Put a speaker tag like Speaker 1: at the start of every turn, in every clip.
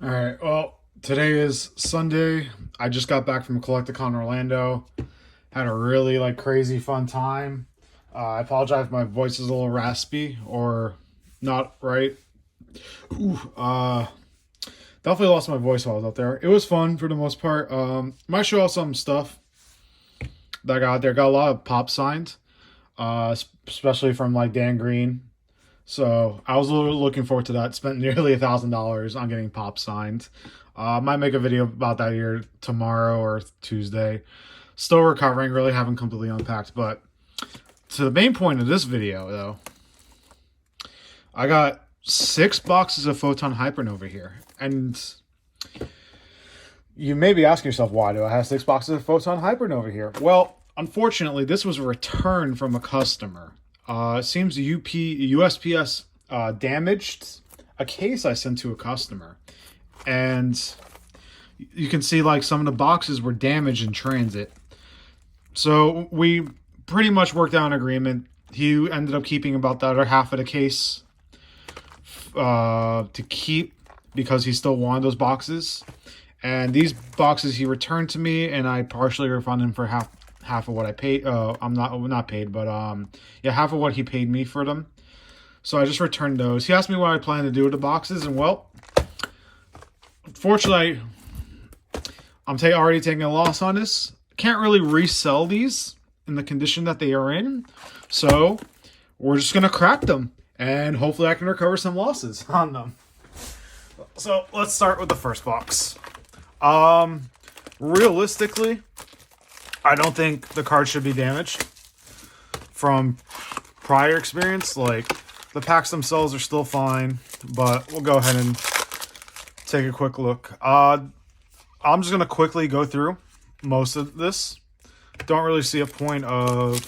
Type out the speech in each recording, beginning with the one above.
Speaker 1: All right. Well, today is Sunday. I just got back from Collecticon Orlando. Had a really crazy fun time. I apologize if my voice is a little raspy or not right. Ooh, definitely lost my voice while I was out there. It was fun for the most part. Might show off some stuff that I got out there. Got a lot of pop signs, especially from Dan Green. So I was a little looking forward to that. Spent nearly $1,000 on getting pop signed. Might make a video about that here tomorrow or Tuesday. Still recovering, really haven't completely unpacked. But to the main point of this video, though, I got 6 boxes of photon hypernova here, and you may be asking yourself, why do I have 6 boxes of photon hypernova here? Well, unfortunately, this was a return from a customer. It seems USPS damaged a case I sent to a customer. And you can see some of the boxes were damaged in transit. So we pretty much worked out an agreement. He ended up keeping about the other half of the case to keep because he still wanted those boxes. And these boxes he returned to me, and I partially refunded him for half of what I paid. I'm not paid, but yeah, half of what he paid me for them. So I just returned those. He asked me what I plan to do with the boxes, and well, fortunately, I'm already taking a loss on this. Can't really resell these in the condition that they are in, so we're just gonna crack them, and hopefully I can recover some losses on them. So let's start with the first box. Realistically, I don't think the card should be damaged. From prior experience, the packs themselves are still fine, but we'll go ahead and take a quick look. I'm just going to quickly go through most of this. Don't really see a point of,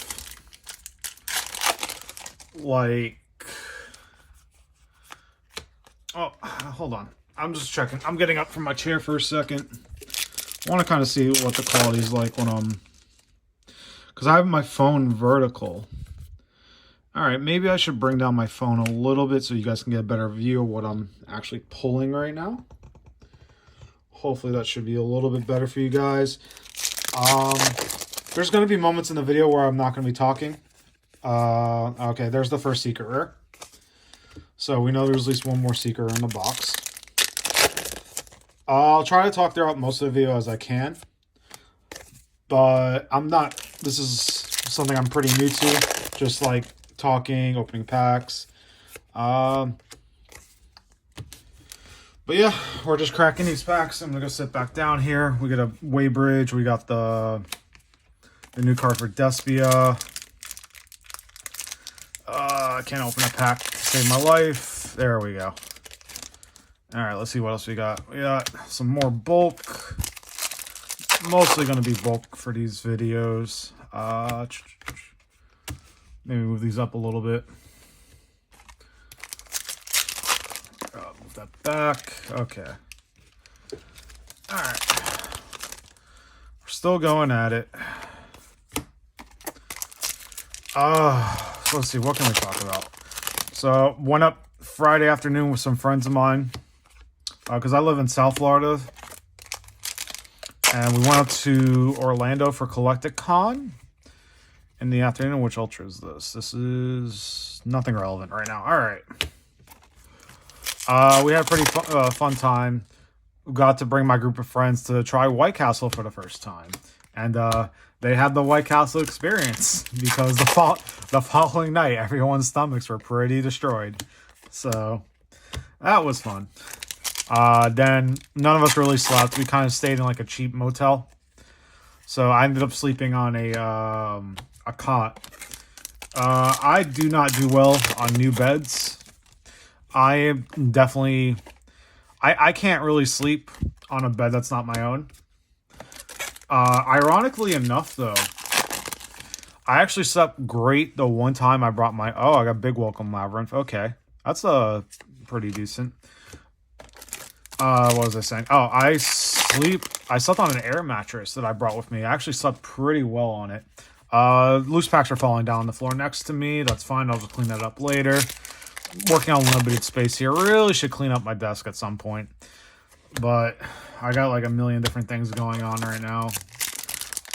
Speaker 1: oh, hold on. I'm just checking. I'm getting up from my chair for a second. I want to kind of see what the quality is like when I'm... Because I have my phone vertical. Alright, maybe I should bring down my phone a little bit so you guys can get a better view of what I'm actually pulling right now. Hopefully that should be a little bit better for you guys. There's going to be moments in the video where I'm not going to be talking. Okay, there's the first secret rare. So we know there's at least one more secret rare in the box. I'll try to talk throughout most of the video as I can. But I'm not... This is something I'm pretty new to. Just talking, opening packs. But yeah, we're just cracking these packs. I'm going to go sit back down here. We got a Waybridge. We got the new card for Despia. I can't open a pack to save my life. There we go. Alright, let's see what else we got. We got some more bulk. Mostly going to be bulk for these videos. Maybe move these up a little bit. Move that back. Okay. Alright. We're still going at it. So let's see, what can we talk about? So, went up Friday afternoon with some friends of mine. Because I live in South Florida. And we went up to Orlando for Collecticon in the afternoon. Which ultra is this? This is nothing relevant right now. All right. We had a pretty fun time. We got to bring my group of friends to try White Castle for the first time. And they had the White Castle experience because the following night, everyone's stomachs were pretty destroyed. So that was fun. Then none of us really slept. We kind of stayed in a cheap motel. So I ended up sleeping on a cot. I do not do well on new beds. I am definitely... I can't really sleep on a bed that's not my own. Ironically enough, though, I actually slept great the one time I brought my... Oh, I got Big Welcome Labyrinth. Okay. That's pretty decent. What was I saying? Oh, I slept on an air mattress that I brought with me. I actually slept pretty well on it. Loose packs are falling down on the floor next to me. That's fine. I'll just clean that up later. Working on limited space here. Really should clean up my desk at some point. but I got like a million different things going on right now.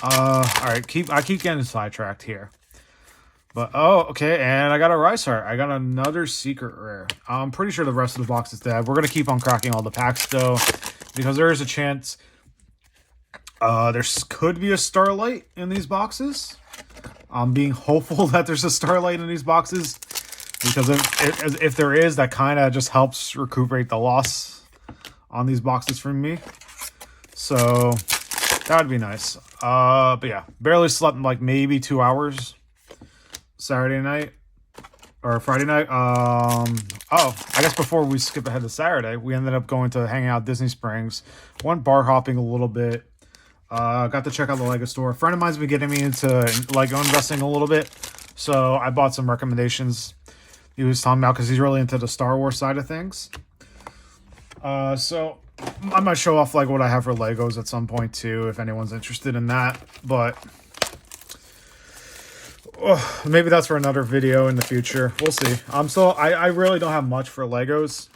Speaker 1: All right, I keep getting sidetracked here. But, oh, okay, and I got a Rice Heart. I got another secret rare. I'm pretty sure the rest of the box is dead. We're going to keep on cracking all the packs, though, because there is a chance there could be a Starlight in these boxes. I'm being hopeful that there's a Starlight in these boxes, because if there is, that kind of just helps recuperate the loss on these boxes from me. So, that would be nice. But yeah, barely slept in like maybe 2 hours. Saturday night or Friday night. Oh, I guess before we skip ahead to Saturday, we ended up going to hang out at Disney Springs. Went bar hopping a little bit. Got to check out the Lego store. A friend of mine's been getting me into Lego investing a little bit, so I bought some recommendations he was talking about because he's really into the Star Wars side of things. So I might show off like what I have for Legos at some point too, if anyone's interested in that. But maybe that's for another video in the future. We'll see. I really don't have much for Legos.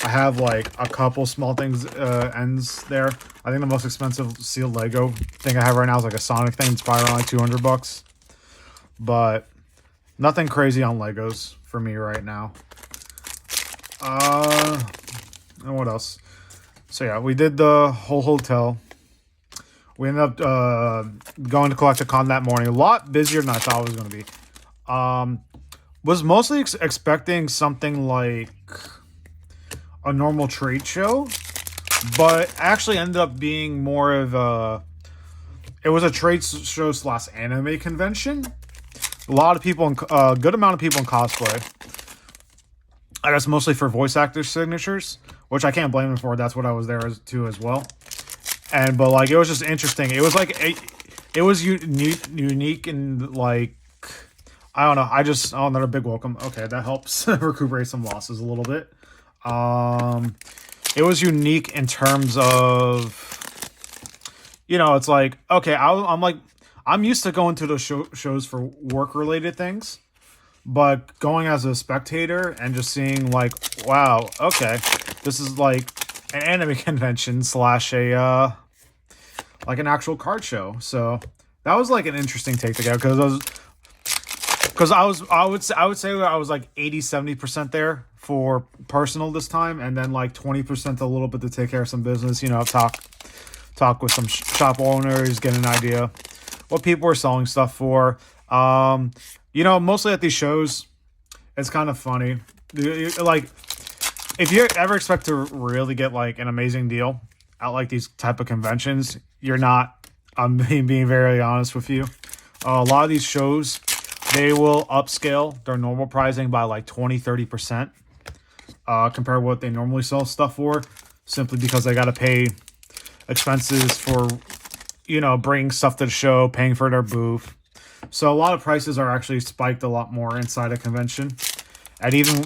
Speaker 1: I have like a couple small things ends there. I think the most expensive sealed Lego thing I have right now is like a Sonic thing. It's probably around like $200. But nothing crazy on Legos for me right now. And what else? So yeah, we did the whole hotel. We ended up going to Collecticon that morning. A lot busier than I thought it was going to be. Was mostly expecting something like a normal trade show, but actually ended up being more of a... It was a trade show / anime convention. A lot of people, a good amount of people in cosplay. I guess mostly for voice actor signatures, which I can't blame them for. That's what I was there as well. But like, it was just interesting. It was like it was unique and like, I don't know. Another big welcome. Okay, that helps recuperate some losses a little bit. It was unique in terms of, it's like, okay, I'm used to going to those shows for work related things, but going as a spectator and just seeing like, wow, okay, this is like an anime convention / a like an actual card show. So that was like an interesting take to get, because I would say I was like 80-70% there for personal this time, and then like 20% a little bit to take care of some business, talk with some shop owners, get an idea what people are selling stuff for. Mostly at these shows, it's kind of funny. Like, if you ever expect to really get like an amazing deal at like these type of conventions, you're not. I'm being very honest with you. A lot of these shows, they will upscale their normal pricing by like 20-30% compared to what they normally sell stuff for, simply because they got to pay expenses for, bringing stuff to the show, paying for their booth. So a lot of prices are actually spiked a lot more inside a convention. And even,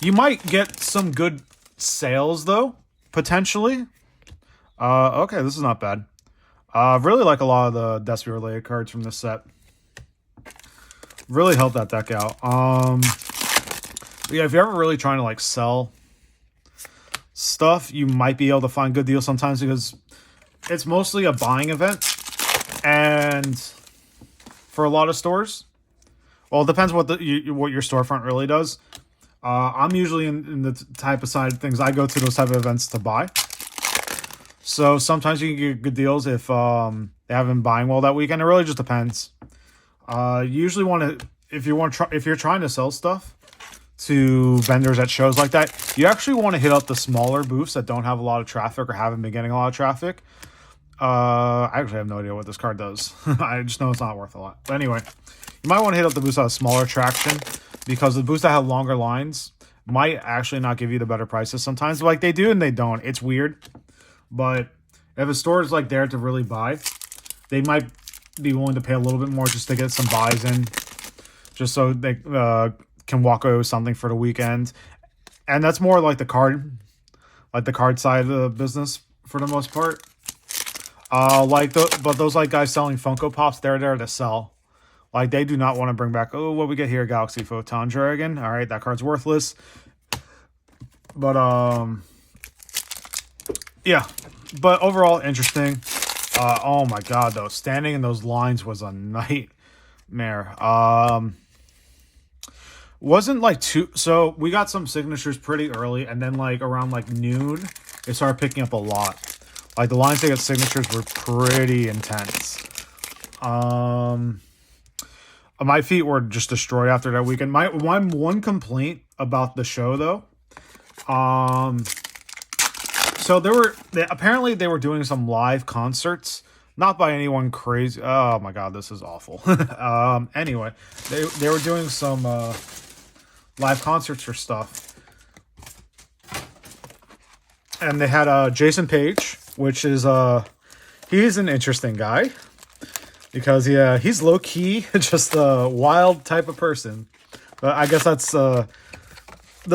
Speaker 1: you might get some good sales though, potentially. Okay, this is not bad. Really like a lot of the Despy related cards from this set. Really helped that deck out. Yeah, if you're ever really trying to like sell stuff, you might be able to find good deals sometimes, because it's mostly a buying event. And for a lot of stores, well, it depends what your storefront really does. I'm usually in the type of side of things, I go to those type of events to buy. So sometimes you can get good deals if they haven't been buying well that weekend. It really just depends. You usually want to, if you're trying to sell stuff to vendors at shows like that, you actually want to hit up the smaller booths that don't have a lot of traffic or haven't been getting a lot of traffic. I actually have no idea what this card does. I just know it's not worth a lot. But anyway, you might want to hit up the booths that have smaller traction, because the booths that have longer lines might actually not give you the better prices sometimes. Like, they do and they don't. It's weird. But if a store is like there to really buy, they might be willing to pay a little bit more just to get some buys in, just so they can walk away with something for the weekend. And that's more like the card side of the business for the most part. But those like guys selling Funko Pops, they're there to sell. Like, they do not want to bring back, oh, what we get here, Galaxy Photon Dragon. All right, that card's worthless. But Yeah, but overall interesting. Oh my god, though, standing in those lines was a nightmare. Wasn't like too. So we got some signatures pretty early, and then like around like noon, it started picking up a lot. Like the lines to get signatures were pretty intense. My feet were just destroyed after that weekend. My one complaint about the show though, so apparently they were doing some live concerts, not by anyone crazy. Oh my god, this is awful. Anyway, they were doing some live concerts for stuff, and they had Jason Page, which is he's an interesting guy. Because, yeah, he's low-key, just a wild type of person. But I guess that's the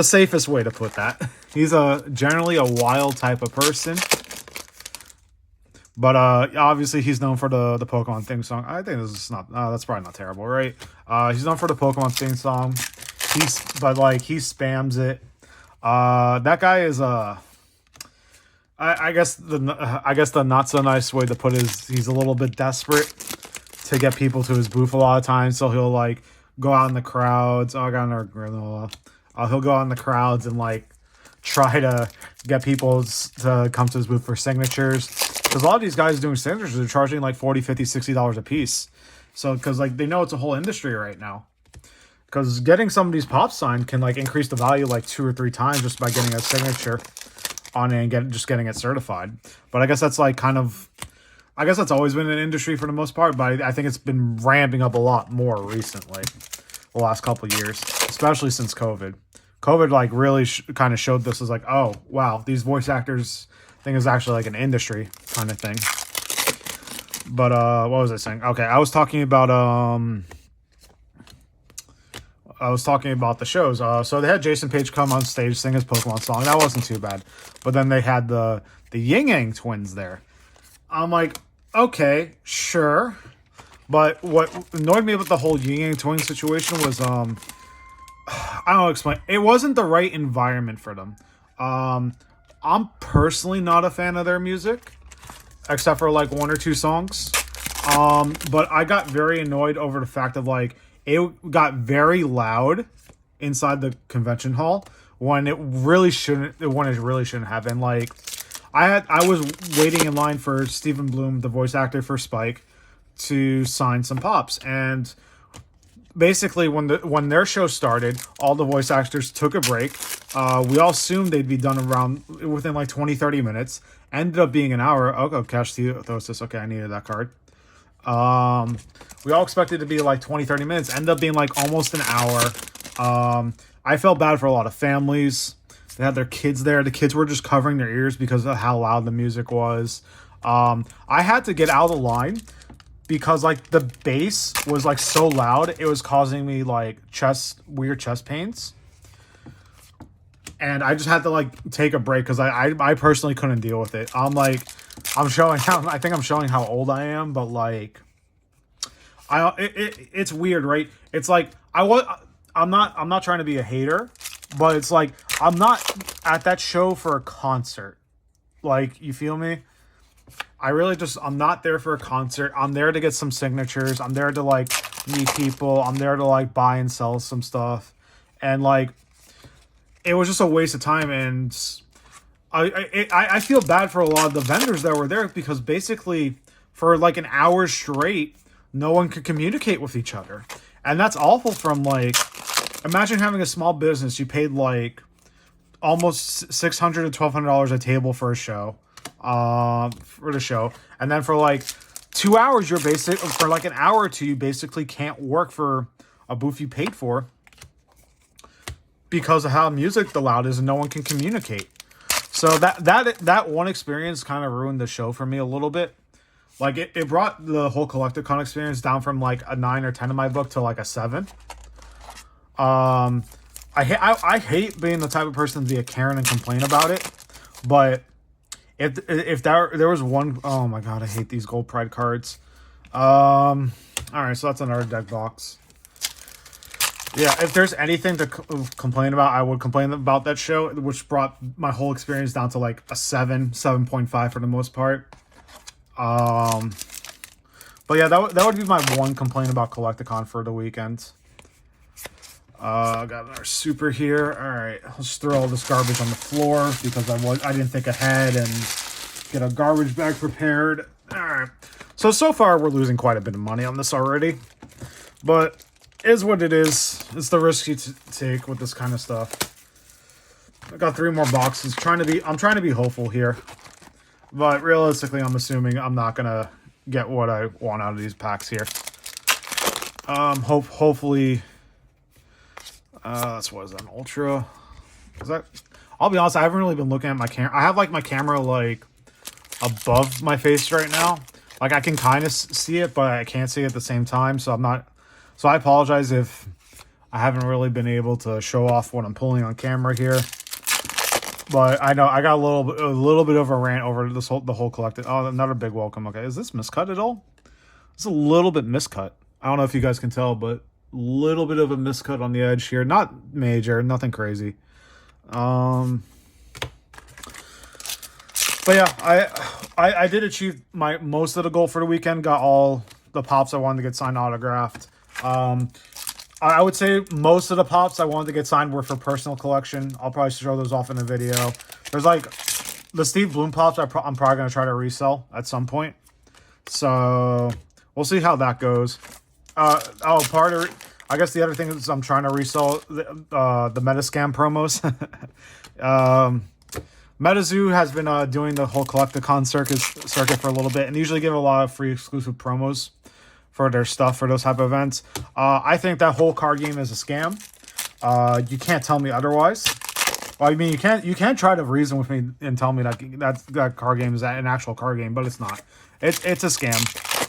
Speaker 1: safest way to put that. He's generally a wild type of person. But obviously he's known for the Pokemon theme song. I think this is not... that's probably not terrible, right? He's known for the Pokemon theme song. He spams it. That guy is... I guess the not so nice way to put it is he's a little bit desperate to get people to his booth a lot of times, so he'll like go out in the crowds. Oh, I got another granola. He'll go out in the crowds and like try to get people to come to his booth for signatures. Because a lot of these guys doing signatures are charging like $40, $50, $60 a piece. So because like they know it's a whole industry right now. Because getting some of these pops signed can like increase the value like 2 or 3 times just by getting a signature on it and just getting it certified. But I guess that's like kind of... I guess that's always been an industry for the most part, but I think it's been ramping up a lot more recently, the last couple of years, especially since COVID. COVID like really kind of showed this as like, oh wow, these voice actors thing is actually like an industry kind of thing. But what was I saying? Okay, I was talking about the shows. So they had Jason Page come on stage sing his Pokemon song. That wasn't too bad. But then they had the Yin Yang twins there. I'm like, okay, sure. But what annoyed me about the whole Yin Yang twin situation was, I don't know, explain. It wasn't the right environment for them. I'm personally not a fan of their music, except for like 1 or 2 songs. But I got very annoyed over the fact of like, it got very loud inside the convention hall when it really shouldn't have. And like, I was waiting in line for Stephen Bloom, the voice actor for Spike, to sign some pops. And basically, when their show started, all the voice actors took a break. We all assumed they'd be done within like 20, 30 minutes. Ended up being an hour. Oh, Cash Theosis. Okay, I needed that card. We all expected it to be like 20, 30 minutes. Ended up being like almost an hour. I felt bad for a lot of families. They had their kids there. The kids were just covering their ears because of how loud the music was. I had to get out of the line because like the bass was like so loud. It was causing me like weird chest pains. And I just had to like take a break because I personally couldn't deal with it. I think I'm showing how old I am, but like, it's weird, right? It's like, I'm not trying to be a hater, but it's like, I'm not at that show for a concert. Like, you feel me? I'm not there for a concert. I'm there to get some signatures. I'm there to like meet people. I'm there to like buy and sell some stuff. And like, it was just a waste of time. And I feel bad for a lot of the vendors that were there because basically for like an hour straight, no one could communicate with each other. And that's awful from like, imagine having a small business. You paid like almost $600 to $1,200 a table for a show, for the show. And then for like 2 hours, for like an hour or two, you basically can't work for a booth you paid for because of how the loud is and no one can communicate. So that one experience kind of ruined the show for me a little bit. Like it brought the whole Collecticon experience down from like a 9 or 10 in my book to like a 7. I hate being the type of person to be a Karen and complain about it, but if there was one, oh my god, I hate these Gold Pride cards. All right, so that's another deck box. Yeah, if there's anything to complain about, I would complain about that show, which brought my whole experience down to like a 7.5 for the most part. But yeah, that would be my one complaint about Collecticon for the weekend. Got another super here. All right, let's throw all this garbage on the floor because I didn't think ahead and get a garbage bag prepared. All right, so far we're losing quite a bit of money on this already, but is what it is. It's the risk you take with this kind of stuff. I got 3 more boxes. I'm trying to be hopeful here, but realistically, I'm assuming I'm not gonna get what I want out of these packs here. Hopefully. What is that, an ultra? Is that? I'll be honest, I haven't really been looking at my camera. I have like my camera like above my face right now. Like I can kind of see it, but I can't see it at the same time. So I'm not. So I apologize if I haven't really been able to show off what I'm pulling on camera here. But I know I got a little bit of a rant over the whole collected. Oh, another big welcome. Okay, is this miscut at all? It's a little bit miscut. I don't know if you guys can tell, but little bit of a miscut on the edge here. Not major, nothing crazy. But yeah, I did achieve my most of the goal for the weekend. Got all the pops I wanted to get signed, autographed. I would say most of the pops I wanted to get signed were for personal collection. I'll probably show those off in the video. There's like the Steve Bloom pops I'm probably going to try to resell at some point. So we'll see how that goes. I guess the other thing is I'm trying to resell the Metascam promos. MetaZoo has been doing the whole Collecticon circuit for a little bit, and usually give a lot of free exclusive promos for their stuff for those type of events. I think that whole card game is a scam. You can't tell me otherwise. Well, I mean, you can't try to reason with me and tell me that card game is an actual card game, but it's not. It's a scam.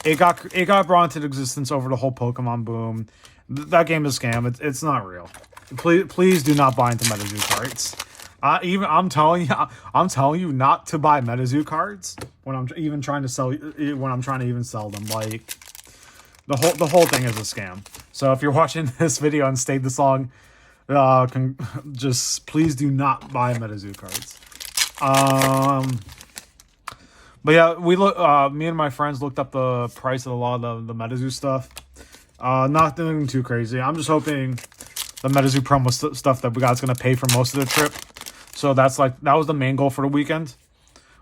Speaker 1: It got brought into existence over the whole Pokemon boom. That game is a scam. It's not real. Please do not buy into MetaZoo cards. I'm telling you not to buy MetaZoo cards when I'm even trying to sell them. Like the whole thing is a scam. So if you're watching this video and stayed this long, just please do not buy MetaZoo cards. But yeah, me and my friends looked up the price of a lot of the MetaZoo stuff. Not doing too crazy. I'm just hoping the MetaZoo promo stuff that we got is going to pay for most of the trip. So that was the main goal for the weekend.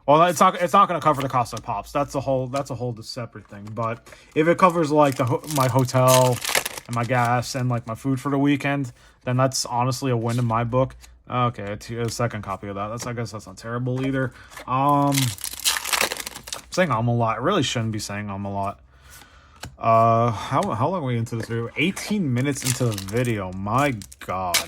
Speaker 1: Well, it's not going to cover the cost of pops. That's a whole separate thing. But if it covers like my hotel and my gas and like my food for the weekend, then that's honestly a win in my book. Okay, a second copy of that. I guess that's not terrible either. Saying a lot. I really shouldn't be saying a lot. How long are we into this video? 18 minutes into the video. My God.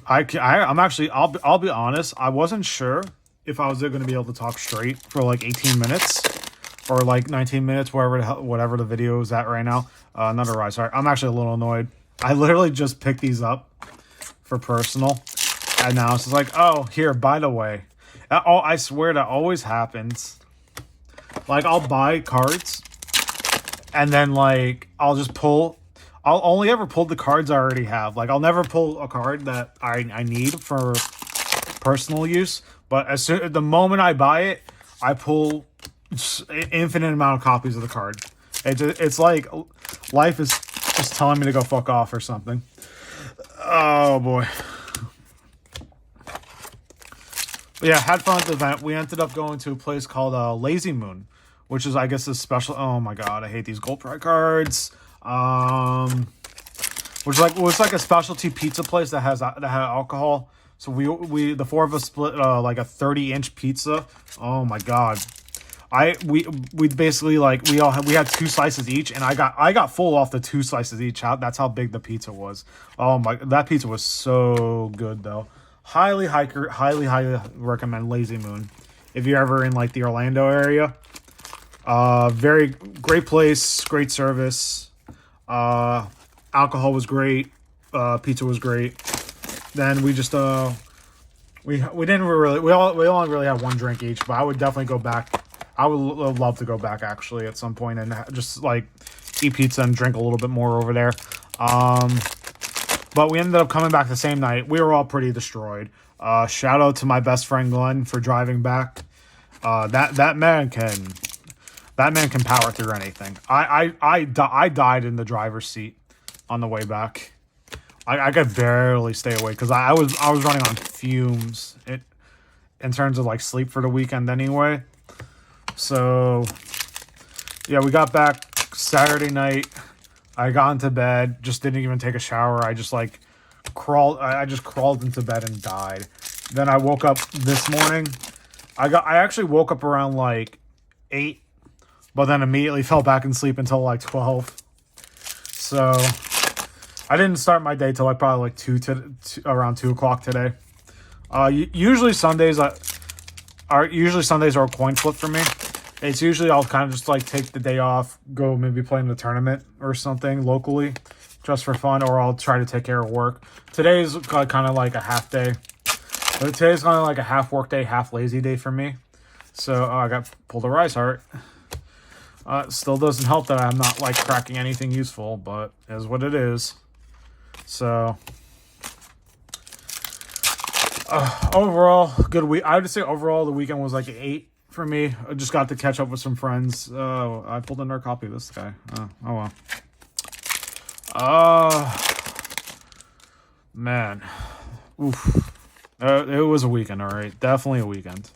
Speaker 1: I'm actually, I'll be honest, I wasn't sure if I was going to be able to talk straight for like 18 minutes or like 19 minutes, whatever the video is at right now. Not a rise. Sorry, I'm actually a little annoyed. I literally just picked these up for personal, and now it's just like, oh, here, by the way. I swear that always happens. Like, I'll buy cards, and then, like, I'll only ever pull the cards I already have. Like, I'll never pull a card that I need for personal use. But the moment I buy it, I pull an infinite amount of copies of the card. It's like life is just telling me to go fuck off or something. Oh, boy. But yeah, had fun at the event. We ended up going to a place called Lazy Moon, which is, I guess, a special. Oh my God, I hate these gold pride cards. Which was like a specialty pizza place that had alcohol. So we the four of us split like a 30-inch pizza. Oh my God, we basically like we had 2 slices each, and I got full off the 2 slices each. That's how big the pizza was. Oh my, that pizza was so good though. Highly recommend Lazy Moon if you're ever in like the Orlando area. Very great place, great service. Alcohol was great. Pizza was great. Then we just we only really had 1 drink each, but I would definitely go back. I would love to go back actually at some point and just like eat pizza and drink a little bit more over there. But we ended up coming back the same night. We were all pretty destroyed. Shout out to my best friend Glenn for driving back. That man can power through anything. I died in the driver's seat on the way back. I could barely stay awake because I was running on fumes in terms of like sleep for the weekend anyway. So yeah, we got back Saturday night. I got into bed, just didn't even take a shower. I just like crawled. I just crawled into bed and died. Then I woke up this morning. I actually woke up around like 8, but then immediately fell back in sleep until like 12. So I didn't start my day till like probably like around 2 o'clock today. Usually Sundays are a coin flip for me. It's usually I'll kind of just like take the day off, go maybe play in a tournament or something locally, just for fun, or I'll try to take care of work. Today is kind of like a half day. But today's kind of like a half work day, half lazy day for me. So I got polarized heart. Still doesn't help that I'm not like cracking anything useful, but it is what it is. So overall, good week. I would say overall the weekend was like an 8 for me. I just got to catch up with some friends. I pulled another copy of this guy. Oh well. Man. Oof. It was a weekend, alright. Definitely a weekend.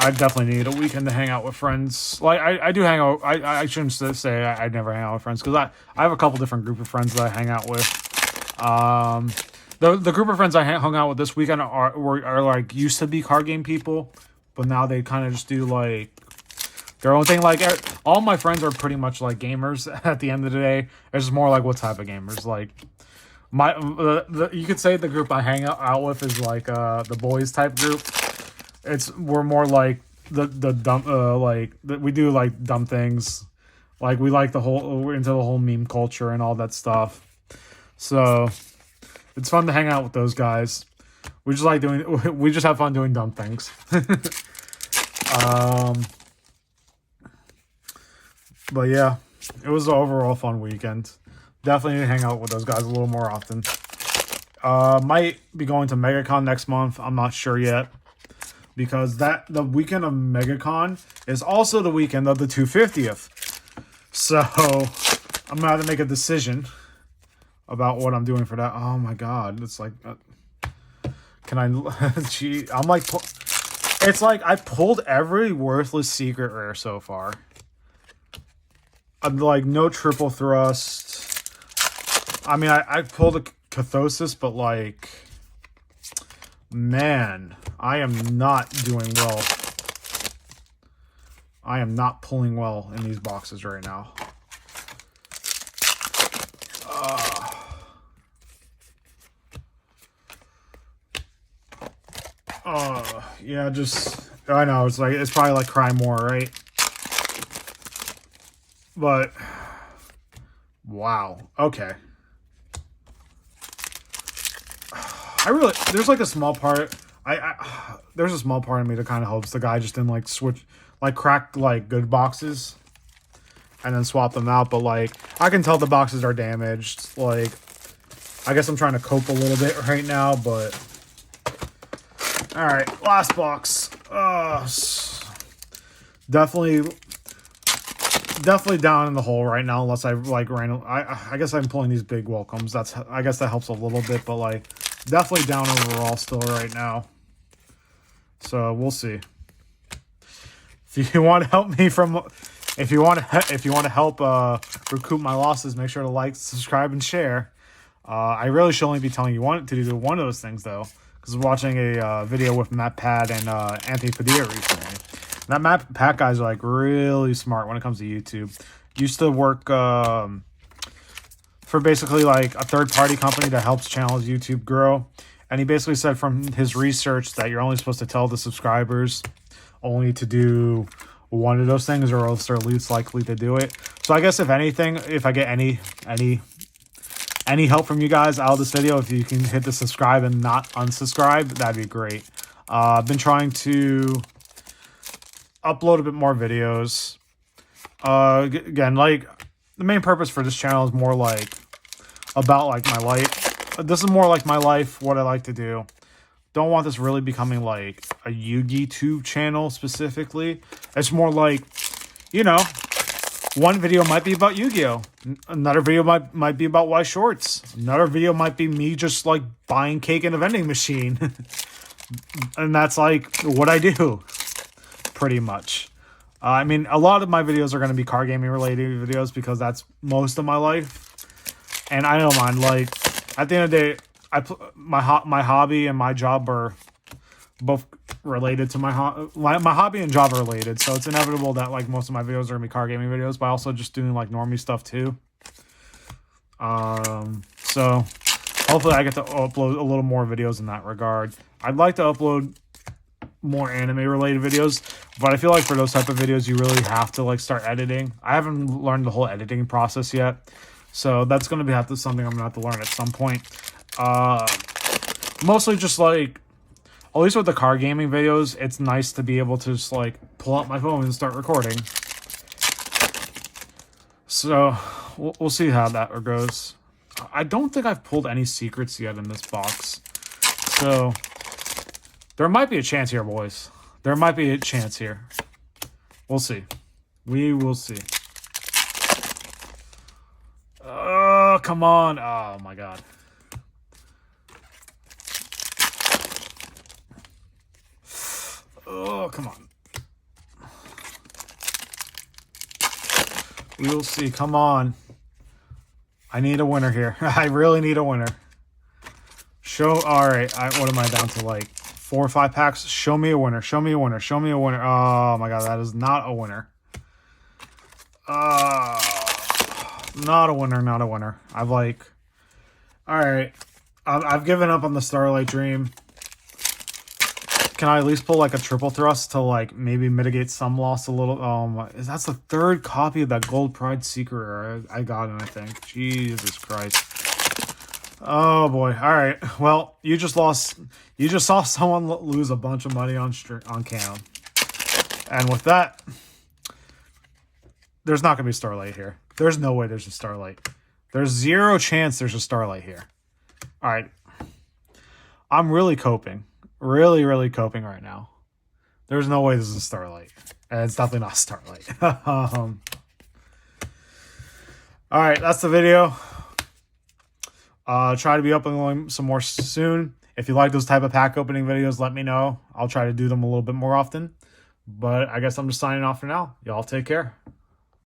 Speaker 1: I definitely need a weekend to hang out with friends. Like, I do hang out. I shouldn't say I never hang out with friends, because I have a couple different group of friends that I hang out with. The group of friends I hung out with this weekend are like used to be card game people, but now they kind of just do like their own thing. Like all my friends are pretty much like gamers at the end of the day. It's just more like what type of gamers. Like you could say the group I hang out with is like the boys type group. We're more like the dumb we do like dumb things. Like we're into the whole meme culture and all that stuff. So it's fun to hang out with those guys. We just have fun doing dumb things. But yeah, it was an overall fun weekend. Definitely need to hang out with those guys a little more often. Might be going to MegaCon next month. I'm not sure yet. Because the weekend of MegaCon is also the weekend of the 250th. So I'm going to have to make a decision about what I'm doing for that. Oh my god. It's like... can I... gee, I'm like... It's like I pulled every worthless secret rare so far. I'm like no triple thrust. I mean, I pulled a Cathosis, but like... Man, I am not doing well. I am not pulling well in these boxes right now. Yeah, just... I know, it's probably like cry more, right? But... Wow. Okay. There's like a small part... there's a small part of me that kind of hopes the guy just didn't like switch... Like crack like good boxes. And then swap them out, but like... I can tell the boxes are damaged. Like... I guess I'm trying to cope a little bit right now, but... Alright, last box. Definitely down in the hole right now, unless I like random. I guess I'm pulling these big welcomes. I guess that helps a little bit, but like definitely down overall still right now. So we'll see. If you want to help me if you want to help recoup my losses, make sure to like, subscribe, and share. I really should only be telling you to do one of those things though. Because I was watching a video with Matt Pad and Anthony Padilla recently. And that Matt Pad guy's like really smart when it comes to YouTube. Used to work for basically like a third-party company that helps channels YouTube grow. And he basically said from his research that you're only supposed to tell the subscribers only to do one of those things, or else they're least likely to do it. So I guess if anything, if I get any help from you guys out of this video, if you can hit the subscribe and not unsubscribe, that'd be great. I've been trying to upload a bit more videos. Again, like the main purpose for this channel is more like about like my life. This is more like my life, what I like to do. Don't want this really becoming like a Yu-Gi Tube channel specifically. It's more like, you know, one video might be about Yu-Gi-Oh! Another video might be about white shorts. Another video might be me just like buying cake in a vending machine. And that's like what I do, pretty much. I mean, a lot of my videos are going to be card gaming related videos because that's most of my life. And I don't mind. Like, at the end of the day, my hobby and my job are both related to my hobby and job are related. So it's inevitable that like most of my videos are going to be card gaming videos, but also just doing like normie stuff too. So hopefully I get to upload a little more videos in that regard. I'd like to upload more anime related videos, but I feel like for those type of videos you really have to like start editing. I haven't learned the whole editing process yet, so that's going to be something I'm going to have to learn at some point. Mostly just like, at least with the card gaming videos, it's nice to be able to just like pull out my phone and start recording. So we'll see how that goes. I don't think I've pulled any secrets yet in this box, so there might be a chance here, boys. There might be a chance here. We'll see. We will see. Oh, come on. Oh, my God. Oh, come on. We will see. Come on. I need a winner here. I really need a winner. All right. What am I down to, like 4 or 5 packs? Show me a winner. Show me a winner. Show me a winner. Oh my God, that is not a winner. Not a winner. Not a winner. All right. I've given up on the Starlight Dream. Can I at least pull like a triple thrust to like maybe mitigate some loss a little? That's the 3rd copy of that Gold Pride Secret I got, and I think Jesus Christ. Oh boy. All right. Well, you just saw someone lose a bunch of money on cam. And with that, there's not going to be Starlight here. There's no way there's a Starlight. There's 0 chance there's a Starlight here. All right. I'm really coping. Really, really coping right now. There's no way this is a Starlight. And it's definitely not a Starlight. All right. That's the video. Try to be uploading some more soon. If you like those type of pack opening videos, let me know. I'll try to do them a little bit more often. But I guess I'm just signing off for now. Y'all take care.